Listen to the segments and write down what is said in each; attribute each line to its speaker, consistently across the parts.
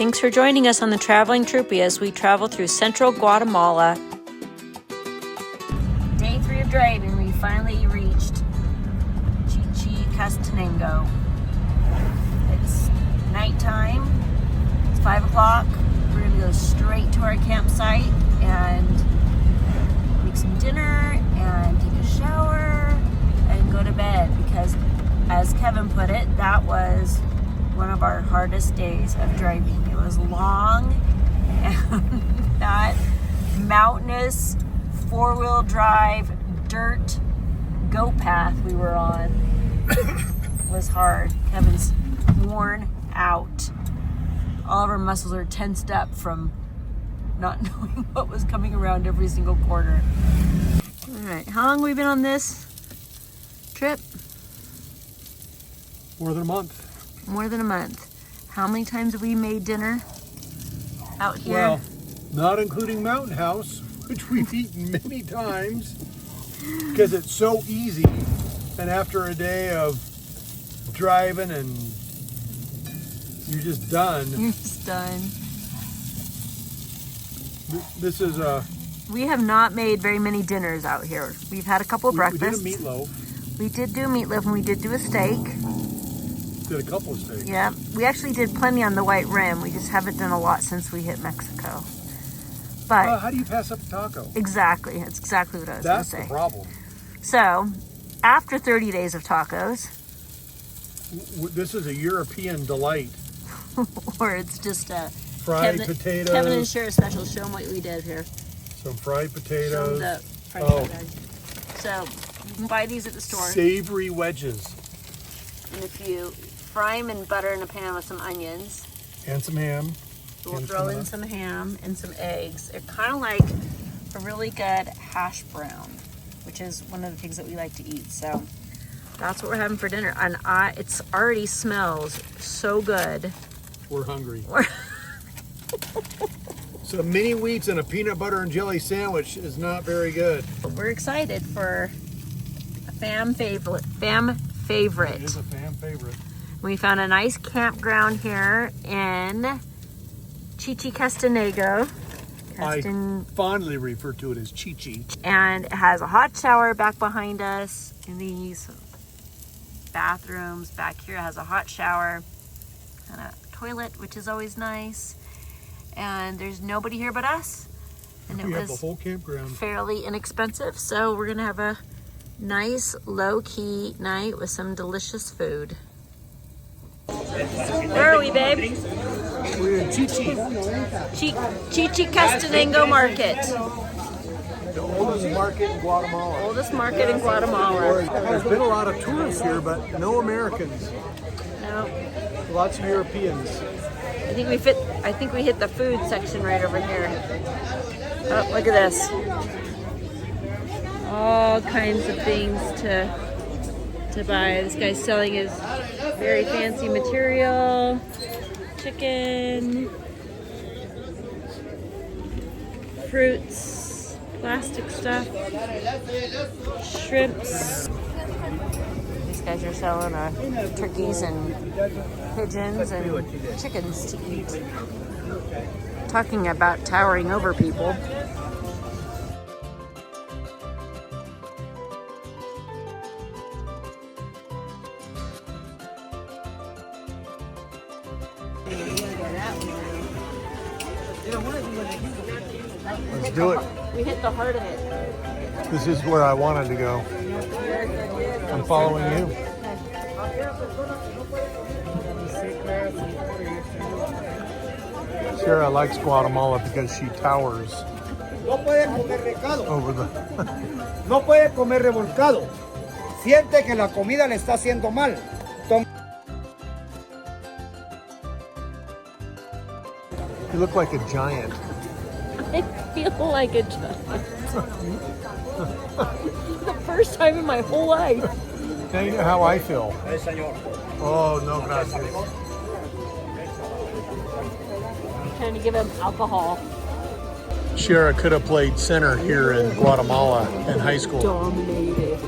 Speaker 1: Thanks for joining us on the Traveling Troopy as we travel through central Guatemala. Day 3 of driving, we finally reached Chichicastenango. It's nighttime, it's 5 o'clock. We're gonna go straight to our campsite and make some dinner and take a shower and go to bed because, as Kevin put it, that was one of our hardest days of driving. It was long, and that mountainous 4-wheel drive dirt goat path we were on was hard. Kevin's worn out. All of our muscles are tensed up from not knowing what was coming around every single corner. All right, how long have we been on this trip?
Speaker 2: More than a month.
Speaker 1: More than a month. How many times have we made dinner out here?
Speaker 2: Well, not including Mountain House, which we've eaten many times because it's so easy. And after a day of driving and you're just done.
Speaker 1: You're just done.
Speaker 2: This is a...
Speaker 1: We have not made very many dinners out here. We've had a couple of breakfasts.
Speaker 2: We did a meatloaf.
Speaker 1: We did do meatloaf and we did do a steak.
Speaker 2: Did a couple of steaks.
Speaker 1: Yeah, we actually did plenty on the White Rim. We just haven't done a lot since we hit Mexico. But
Speaker 2: how do you pass up a taco?
Speaker 1: Exactly. That's exactly what I was going to say.
Speaker 2: That's the problem.
Speaker 1: So, after 30 days of tacos...
Speaker 2: This is a European delight.
Speaker 1: Or it's just a...
Speaker 2: Fried potatoes.
Speaker 1: Kevin and Cher special. Show them what we did here.
Speaker 2: Some fried potatoes.
Speaker 1: Show them the fried potatoes. So, you can buy these at the store.
Speaker 2: Savory wedges.
Speaker 1: And if you fry them in butter in a pan with some onions.
Speaker 2: And some ham.
Speaker 1: We'll throw in some ham and some eggs. They're kind of like a really good hash brown, which is one of the things that we like to eat. So that's what we're having for dinner. And it's already smells so good.
Speaker 2: We're hungry. Some mini wheats and a peanut butter and jelly sandwich is not very good.
Speaker 1: We're excited for a fam favorite.
Speaker 2: It is a fan favorite.
Speaker 1: We found a nice campground here in Chichicastenango.
Speaker 2: I fondly refer to it as Chichi.
Speaker 1: And it has a hot shower back behind us in these bathrooms. Back here it has a hot shower and a toilet, which is always nice. And there's nobody here but us. And it
Speaker 2: we have
Speaker 1: was
Speaker 2: the whole campground.
Speaker 1: Fairly inexpensive. So we're gonna have a nice low-key night with some delicious food. Where are we, babe?
Speaker 2: We're in Chichi.
Speaker 1: Chichicastenango Market.
Speaker 2: The oldest market in Guatemala.
Speaker 1: Oldest market in Guatemala.
Speaker 2: There's been a lot of tourists here, but no Americans.
Speaker 1: No.
Speaker 2: Lots of Europeans.
Speaker 1: I think we hit the food section right over here. Oh, look at this. All kinds of things to buy. This guy's selling his very fancy material. Chicken. Fruits. Plastic stuff. Shrimps. These guys are selling turkeys and pigeons and chickens to eat. Talking about towering over people.
Speaker 2: Let's do it.
Speaker 1: We hit the heart of it.
Speaker 2: This is where I wanted to go. I'm following you. Sarah likes Guatemala because she towers over the...
Speaker 3: No puede comer revolcado. Siente que la comida le está haciendo mal.
Speaker 2: You look like a giant.
Speaker 1: I feel like a giant. The first time in my whole life.
Speaker 2: Now you know how I feel. Oh, no, gracias.
Speaker 1: Trying to give him alcohol.
Speaker 2: Shara could have played center here in Guatemala in high school.
Speaker 1: Dominated.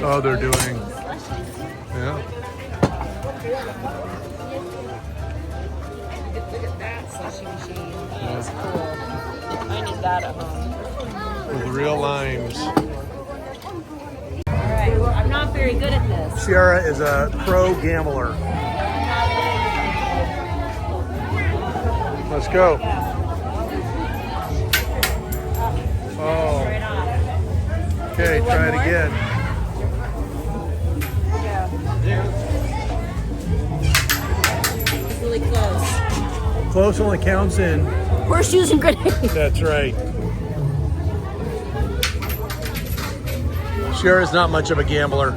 Speaker 2: Oh, they're doing. Yeah.
Speaker 1: Look at that slushy machine. That's cool. I need that at home.
Speaker 2: With real limes.
Speaker 1: Alright, I'm not very good at this.
Speaker 2: Sierra is a pro gambler. Let's go. Oh.
Speaker 1: Right off.
Speaker 2: Okay, try it again.
Speaker 1: It's really close.
Speaker 2: Close only counts in.
Speaker 1: Horseshoes and grenades.
Speaker 2: That's right. Sierra's not much of a gambler.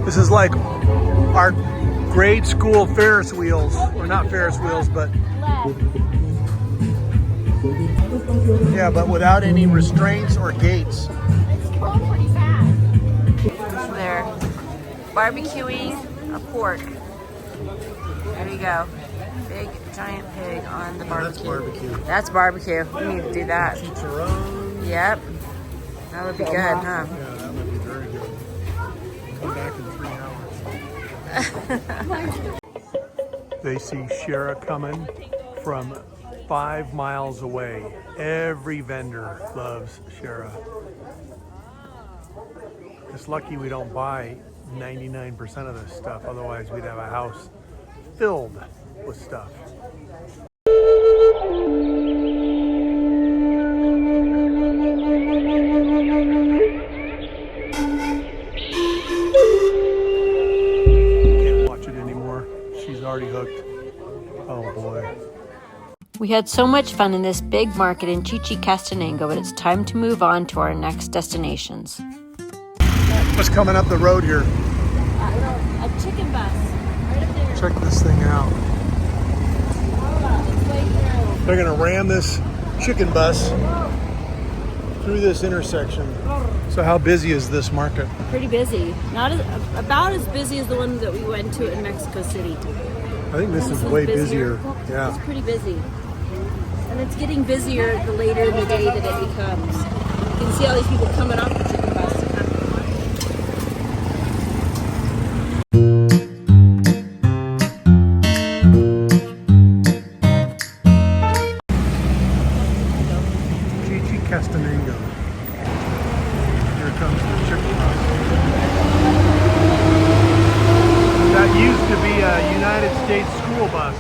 Speaker 2: This is like our grade school Ferris wheels. Or not Ferris wheels, but... Yeah, but without any restraints or gates.
Speaker 1: They're barbecuing a pork. There you go. Big giant pig on the barbecue.
Speaker 2: That's barbecue.
Speaker 1: That's barbecue. We need to do that.
Speaker 2: Chicharron.
Speaker 1: Yep. That would be good, huh?
Speaker 2: Yeah, that would be very good. Come back in 3 hours. They see Sierra coming from 5 miles away. Every vendor loves Sierra. It's lucky we don't buy 99% of this stuff. Otherwise, we'd have a house filled with stuff. Can't watch it anymore. She's already hooked. Oh boy.
Speaker 1: We had so much fun in this big market in Chichicastenango, but it's time to move on to our next destinations.
Speaker 2: What's coming up the road here?
Speaker 1: A chicken bus, right up there.
Speaker 2: Check this thing out.
Speaker 1: It's way through.
Speaker 2: They're gonna ram this chicken bus through this intersection. So how busy is this market?
Speaker 1: Pretty busy. About as busy as the one that we went to in Mexico City.
Speaker 2: I think this is
Speaker 1: one's
Speaker 2: way busier.
Speaker 1: It's
Speaker 2: Yeah.
Speaker 1: pretty busy. And it's getting busier the later in the day that it becomes. You can see all these people coming off the chicken bus to come to the market.
Speaker 2: Chichicastenango. Here comes the chicken bus. That used to be a United States school bus.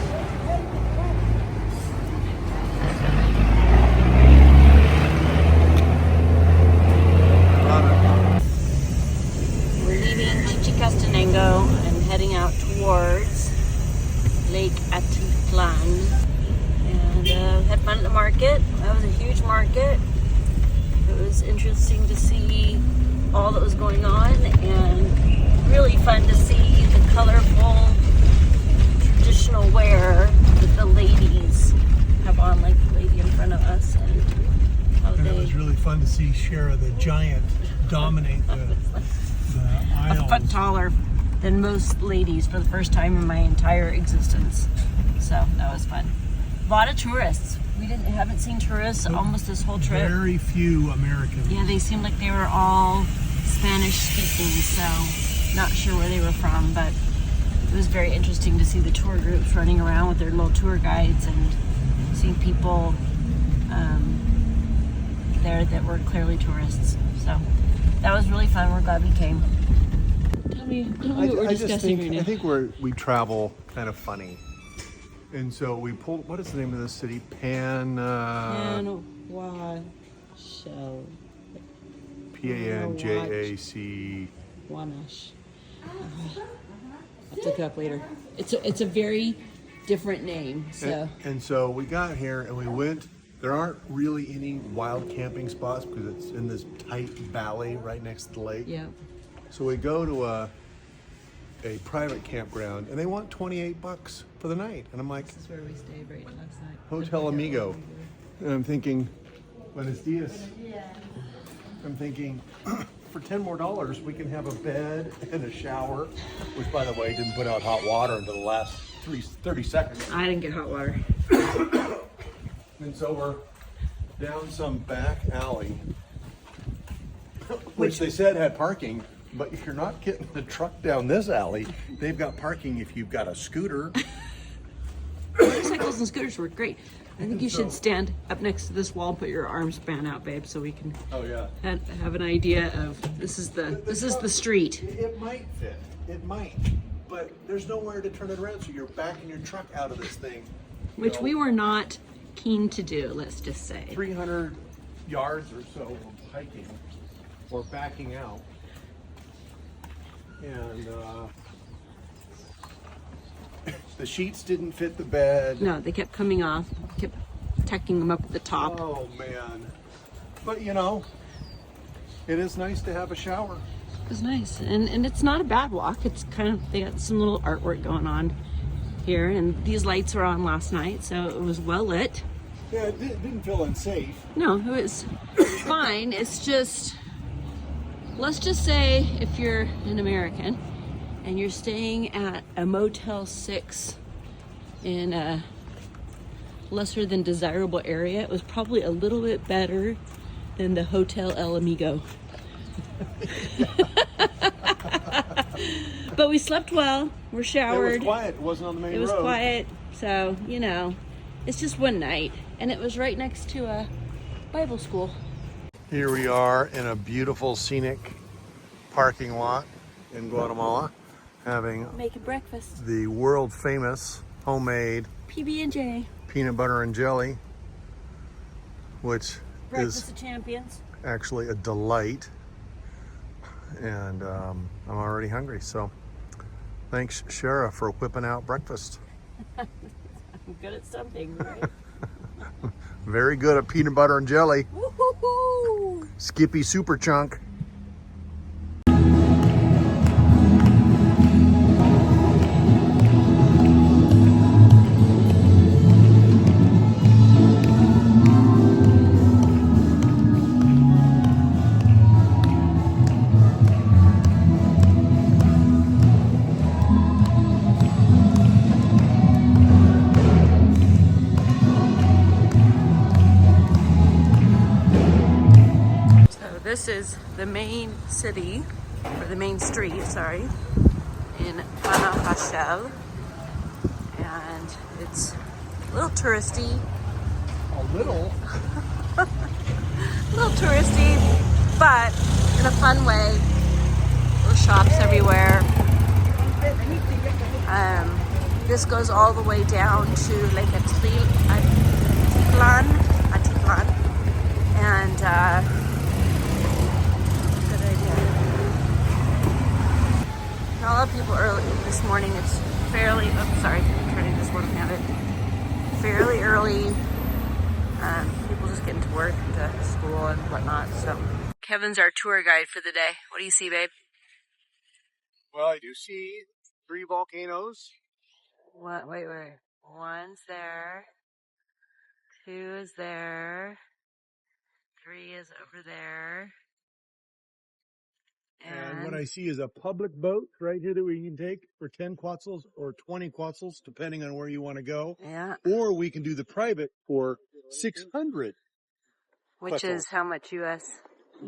Speaker 2: Love it.
Speaker 1: We're leaving Chichicastenango and heading out towards Lake Atitlan. And had fun at the market. That was a huge market. It was interesting to see all that was going on, and really fun to see the colorful traditional wear that the ladies have on, like the lady in front of us. And how
Speaker 2: And it
Speaker 1: they
Speaker 2: was really fun to see Shara, the giant, dominate the
Speaker 1: a
Speaker 2: aisles.
Speaker 1: foot taller than most ladies for the first time in my entire existence. So that was fun. A lot of tourists. We haven't seen tourists almost this whole trip.
Speaker 2: Very few Americans.
Speaker 1: Yeah, they seemed like they were all Spanish speaking, so not sure where they were from, but it was very interesting to see the tour groups running around with their little tour guides and seeing people there that were clearly tourists. So that was really fun. We're glad we came. Tell me what we're discussing right now.
Speaker 2: I think we travel kind of funny. And so we pulled, what is the name of this city?
Speaker 1: Panajachel.
Speaker 2: Panjac.
Speaker 1: Wanash. I'll look it up later. It's a very different name. So
Speaker 2: And so we got here and we went. There aren't really any wild camping spots because it's in this tight valley right next to the lake.
Speaker 1: yeah.
Speaker 2: So we go to a private campground and they want $28 for the night. And I'm like,
Speaker 1: This is where we stayed right last night.
Speaker 2: Hotel Amigo. And I'm thinking, buenos dias. I'm thinking, for $10 more, we can have a bed and a shower, which by the way, didn't put out hot water until the last 30 seconds.
Speaker 1: I didn't get hot water.
Speaker 2: And so we're down some back alley which they said had parking, but you're not getting the truck down this alley. They've got parking if you've got a scooter.
Speaker 1: Motorcycles and scooters work great. I think you should stand up next to this wall and put your arms span out, babe, so we can have an idea of this is the street.
Speaker 2: It might fit. It might. But there's nowhere to turn it around, so you're backing your truck out of this thing.
Speaker 1: Which we were not keen to do, let's just say.
Speaker 2: 300 yards or so of hiking or backing out. And the sheets didn't fit the bed.
Speaker 1: No, they kept coming off, kept tacking them up at the top.
Speaker 2: Oh man. But you know, it is nice to have a shower.
Speaker 1: It was nice, and it's not a bad walk. It's kind of, they got some little artwork going on here, and these lights were on last night, so it was well lit.
Speaker 2: Yeah, it didn't feel unsafe.
Speaker 1: No, it was fine. It's just, let's just say if you're an American and you're staying at a Motel 6 in a lesser than desirable area, it was probably a little bit better than the Hotel El Amigo. But we slept well. We're showered.
Speaker 2: It was quiet. It wasn't on the main road.
Speaker 1: It was quiet. So, you know, it's just one night. And it was right next to a Bible school.
Speaker 2: Here we are in a beautiful scenic parking lot in Guatemala, having
Speaker 1: Making breakfast.
Speaker 2: the world famous homemade
Speaker 1: PB&J.
Speaker 2: peanut butter and jelly, which
Speaker 1: Breakfast
Speaker 2: is
Speaker 1: of champions.
Speaker 2: actually a delight. And I'm already hungry, so thanks, Shara, for whipping out breakfast.
Speaker 1: I'm good at something, right?
Speaker 2: Very good at peanut butter and jelly.
Speaker 1: Woo-hoo-hoo!
Speaker 2: Skippy Super Chunk.
Speaker 1: This is the main city, or the main street, sorry, in Panajachel, and it's a little touristy.
Speaker 2: A little?
Speaker 1: A little touristy, but in a fun way. Little shops everywhere. This goes all the way down to Lake Atitlan, and a lot of people early this morning. It's fairly, turning this one at it. Fairly early. People just getting to work, to school and whatnot. So Kevin's our tour guide for the day. What do you see, babe?
Speaker 2: Well, I do see 3 volcanoes.
Speaker 1: What? Wait. One's there. 2 is there. 3 is over there.
Speaker 2: And what I see is a public boat right here that we can take for 10 quetzals or 20 quetzals, depending on where you want to go.
Speaker 1: Yeah.
Speaker 2: Or we can do the private for 600.
Speaker 1: Which
Speaker 2: quetzals.
Speaker 1: is how much US?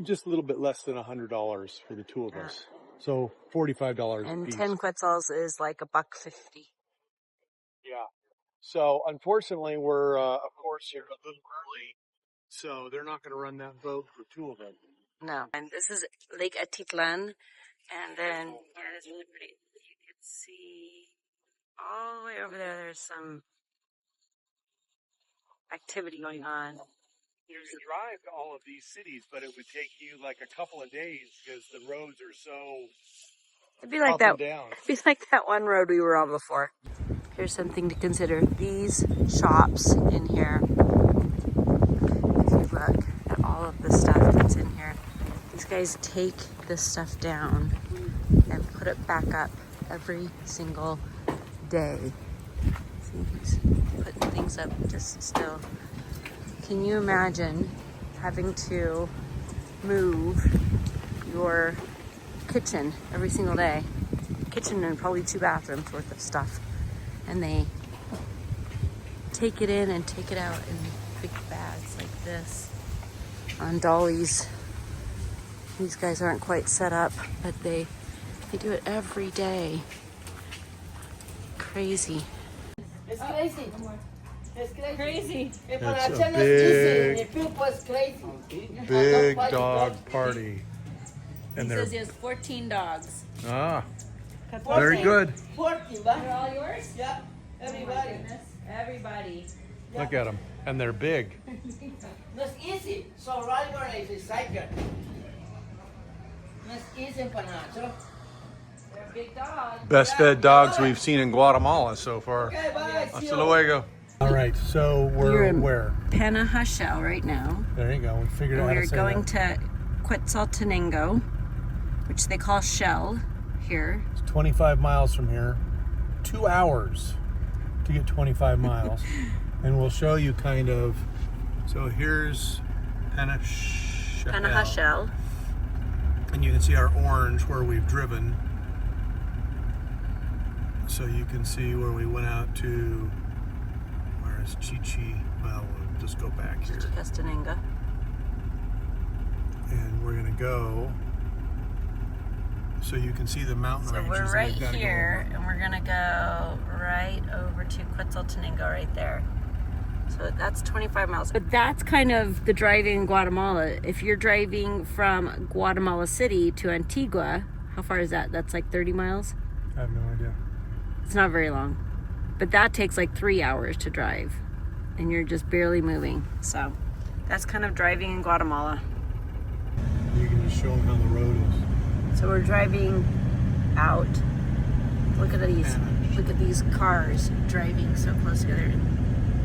Speaker 2: Just a little bit less than $100 for the 2 of us. So $45 a
Speaker 1: And
Speaker 2: piece.
Speaker 1: 10 quetzals is like $1.50.
Speaker 2: Yeah. So unfortunately, we're of course here a little early, so they're not going to run that boat for 2 of them.
Speaker 1: No. And this is Lake Atitlan. And then, yeah, it's really pretty. You can see all the way over there, there's some activity going on.
Speaker 2: You could drive to all of these cities, but it would take you like a couple of days because the roads are so
Speaker 1: It'd be like
Speaker 2: up
Speaker 1: that.
Speaker 2: and down.
Speaker 1: It'd be like that one road we were on before. Here's something to consider. These shops in here, if you look at all of the stuff that's in here, these guys take this stuff down and put it back up every single day. See, he's putting things up just still. Can you imagine having to move your kitchen every single day? Kitchen and probably 2 bathrooms worth of stuff. And they take it in and take it out in big bags like this on dollies These guys aren't quite set up, but they do it every day. Crazy.
Speaker 4: It's crazy. It's crazy.
Speaker 2: It's a big dog party. And
Speaker 1: He
Speaker 2: they're
Speaker 1: says he has 14 dogs.
Speaker 2: very good.
Speaker 4: 14,
Speaker 1: They're all yours?
Speaker 4: yeah, everybody.
Speaker 1: Everybody.
Speaker 2: Look at them, and they're big.
Speaker 4: That's easy. So driver is a cycle. That's easy in Panajachel.
Speaker 1: They're big dogs.
Speaker 2: Best fed dogs we've seen in Guatemala so far.
Speaker 4: Okay, bye.
Speaker 2: Hasta luego. All right, so
Speaker 1: We're
Speaker 2: we're
Speaker 1: in
Speaker 2: where?
Speaker 1: Panajachel right now.
Speaker 2: There you go. We figured out how
Speaker 1: We're
Speaker 2: to say
Speaker 1: going
Speaker 2: that.
Speaker 1: to Chichicastenango, which they call Shell here.
Speaker 2: It's 25 miles from here. 2 hours to get 25 miles. And we'll show you kind of. So here's
Speaker 1: Panajachel.
Speaker 2: And you can see our orange where we've driven. So you can see where we went out to. Where's Well, we'll just go back here.
Speaker 1: Chichicastenango.
Speaker 2: And we're gonna go so you can see the mountain
Speaker 1: So
Speaker 2: ranges.
Speaker 1: we're
Speaker 2: that
Speaker 1: right
Speaker 2: we've gotta go
Speaker 1: here,
Speaker 2: over.
Speaker 1: and we're gonna go right over to Chichicastenango right there. So that's 25 miles. But that's kind of the driving in Guatemala. If you're driving from Guatemala City to Antigua, how far is that? That's like 30 miles?
Speaker 2: I have no idea.
Speaker 1: It's not very long. But that takes like 3 hours to drive. And you're just barely moving. So that's kind of driving in Guatemala.
Speaker 2: You can just show them how the road is.
Speaker 1: So we're driving out. Look at these. Look at these cars driving so close together.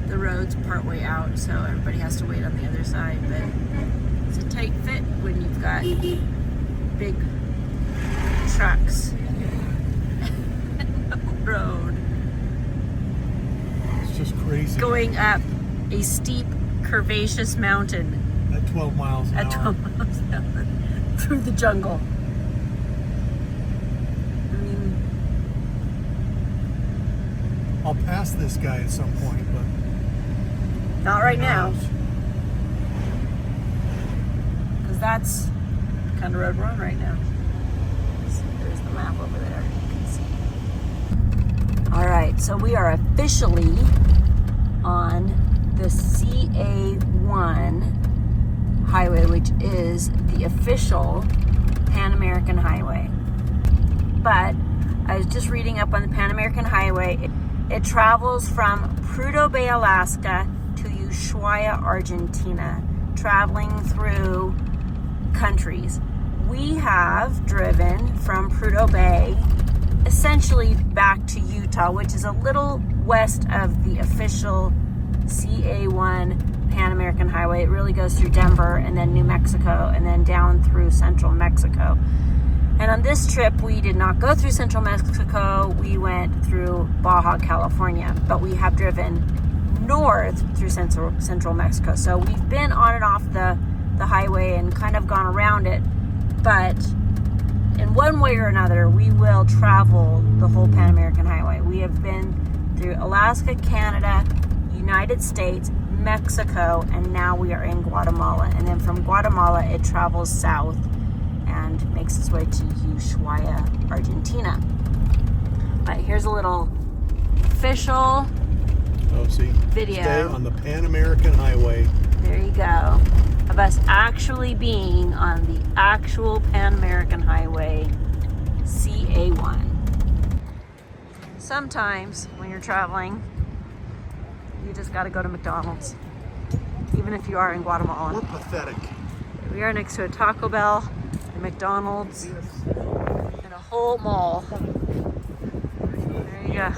Speaker 1: The road's partway out, so everybody has to wait on the other side. But it's a tight fit when you've got big trucks in the road.
Speaker 2: It's just crazy.
Speaker 1: Going up a steep, curvaceous mountain
Speaker 2: At 12 miles an
Speaker 1: at
Speaker 2: hour.
Speaker 1: 12 miles an hour through the jungle. I mean,
Speaker 2: I'll pass this guy at some point, but
Speaker 1: not right now,
Speaker 2: knows?
Speaker 1: because that's the kind of road we're on right now. There's the map over there. You can see. All right, so we are officially on the CA1 highway, which is the official Pan American Highway. But I was just reading up on the Pan American Highway. It travels from Prudhoe Bay, Alaska to Ushuaia, Argentina, traveling through countries. We have driven from Prudhoe Bay essentially back to Utah, which is a little west of the official CA1 Pan American Highway. It really goes through Denver and then New Mexico and then down through central Mexico. And on this trip, we did not go through central Mexico. We went through Baja, California, but we have driven north through central Mexico. So we've been on and off the highway and kind of gone around it, but in one way or another, we will travel the whole Pan American Highway. We have been through Alaska, Canada, United States, Mexico, and now we are in Guatemala. And then from Guatemala, it travels south and makes its way to Ushuaia, Argentina. All right, here's a little official video.
Speaker 2: Stay on the Pan American Highway.
Speaker 1: There you go. Of us actually being on the actual Pan American Highway, CA1. Sometimes when you're traveling, you just got to go to McDonald's, even if you are in Guatemala.
Speaker 2: We're pathetic.
Speaker 1: We are next to a Taco Bell, a McDonald's, and a whole mall. There you go.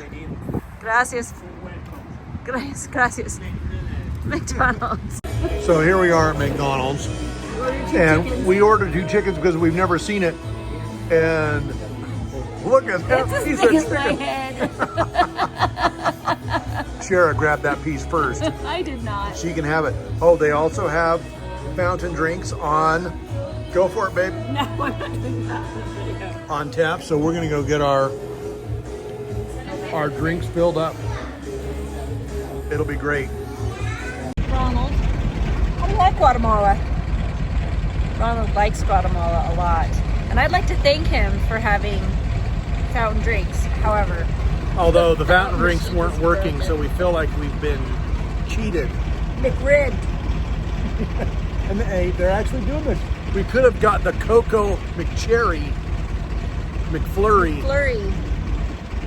Speaker 1: Gracias. Gracias. McDonald's.
Speaker 2: So here we are at McDonald's, and we ordered 2 chickens because we've never seen it. And look at that piece of chicken. Shara grabbed that piece first.
Speaker 1: I did not.
Speaker 2: She can have it. Oh, they also have fountain drinks on. Go for it, babe.
Speaker 1: No, I'm not doing that in the video.
Speaker 2: On tap. So we're gonna go get our drinks filled up. It'll be great.
Speaker 1: Ronald, how do you like Guatemala? Ronald likes Guatemala a lot. And I'd like to thank him for having fountain drinks. However,
Speaker 2: Although the fountain drinks weren't working, so we feel like we've been cheated.
Speaker 1: McRib.
Speaker 2: And hey, they're actually doing this. We could have got the Cocoa McCherry, McFlurry.
Speaker 1: Flurry.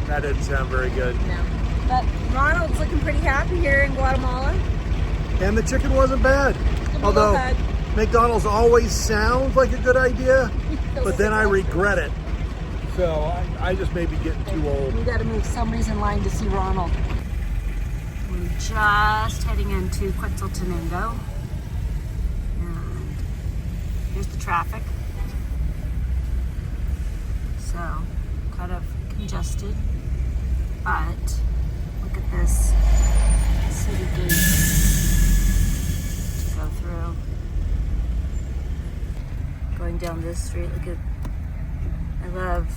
Speaker 2: That didn't sound very good.
Speaker 1: No. But Ronald's looking pretty happy here in Guatemala.
Speaker 2: And the chicken wasn't bad. Although
Speaker 1: bad.
Speaker 2: McDonald's always sounds like a good idea, but then I regret it. So I just may be getting too old.
Speaker 1: We gotta move. Somebody's in line to see Ronald. We're just heading into Chichicastenango. And here's the traffic. So, kind of congested. But look at this city gate to go through. Going down this street, look at, I love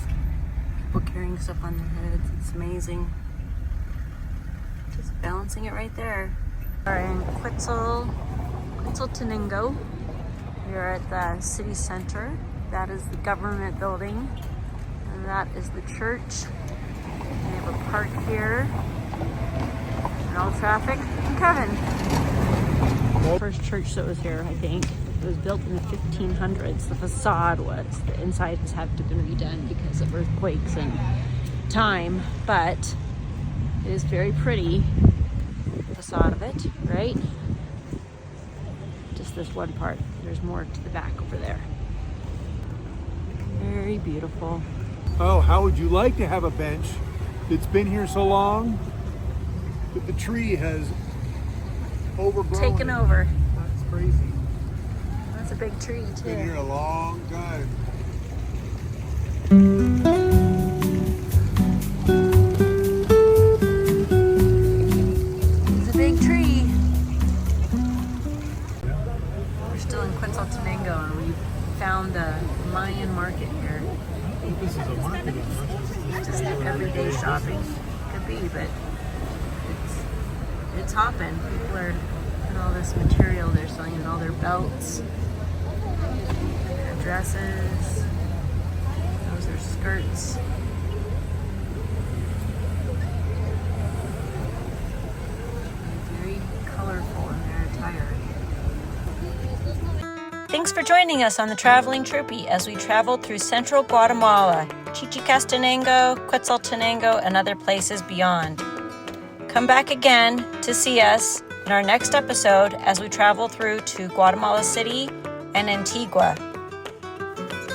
Speaker 1: people carrying stuff on their heads. It's amazing. Just balancing it right there. We're in Chichicastenango. We're at the city center. That is the government building. And that is the church. We have a park here. And all traffic. And Kevin. First church that was here, I think. It was built in the 1500s. The facade was. The inside has had to be redone because of earthquakes and time, but it is very pretty. The facade of it, right? Just this one part. There's more to the back over there. Very beautiful.
Speaker 2: Oh, how would you like to have a bench that's been here so long that the tree has overgrown?
Speaker 1: Taken over.
Speaker 2: That's crazy.
Speaker 1: That's a big tree too.
Speaker 2: Been here a long time.
Speaker 1: It's a big tree. We're still in Chichicastenango and we found the Mayan market here.
Speaker 2: I think this is a market as much as
Speaker 1: Just everyday shopping. Could be, but it's hopping. People are and all this material they're selling and all their belts, their dresses, those are skirts. Very colorful in their attire. Thanks for joining us on the Traveling Troopy as we traveled through central Guatemala, Chichicastenango, Quetzaltenango, and other places beyond. Come back again to see us in our next episode as we travel through to Guatemala City and Antigua.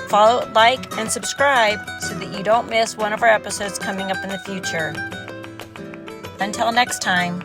Speaker 1: Follow, like, and subscribe so that you don't miss one of our episodes coming up in the future. Until next time.